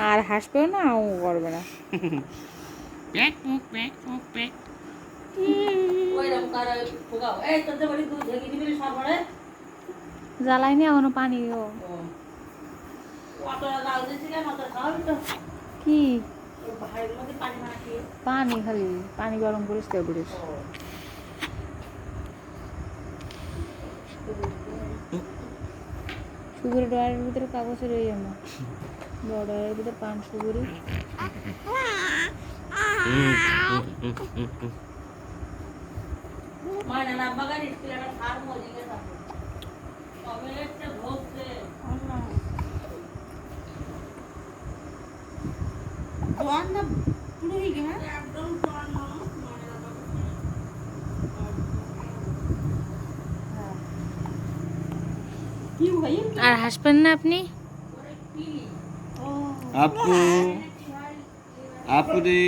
আর হাসবেও না, ও করবে না। প্যাক মুখ প্যাক মুখ প্যাক। জ্বালাইনি এখনো পানিও। কি পানি, খালি পানি গরম করিস তো করিস। সুগুরি ড্রয়ারের ভিতরে কাগজের ওই আমার বড় ড্রয়ারের ভিতরে পান সুগুরি। আর হাসবেন না আপনি? আপু আপু রে,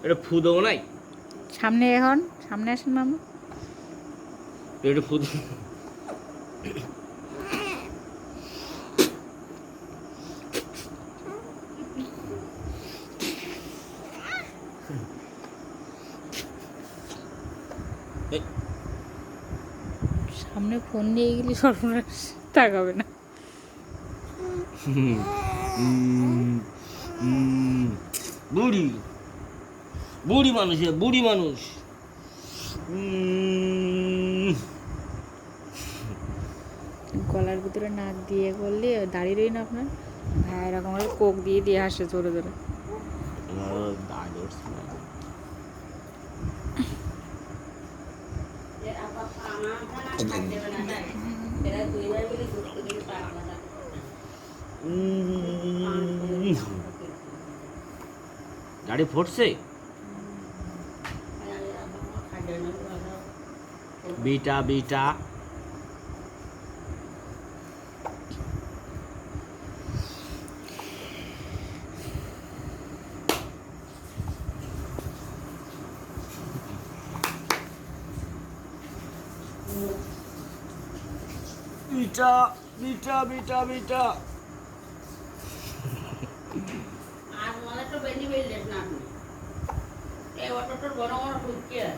এটা ফু দেবো নাই? সামনে এখন সামনে আসেন মামা। এটা ফু সামনে ফোন নিয়ে গেলে সর্বনাশ, তাকাবে না। বুড়ি বুড়ি মানুষ, বুড়ি মানুষ। গলার ভিতরে নাক দিয়ে করলে দাঁড়িয়ে না আপনার ভাই, এরকম করে কোক দিয়ে দিয়ে হাসে জোরে জোরে। গাড়ি ফুটছে। বিটা বিটা বিটা বিটা বিটা বিটা। আর মানে তো বেনি বেল দেখ না, এই অটোটোর বড় বড় ঢুকিয়ে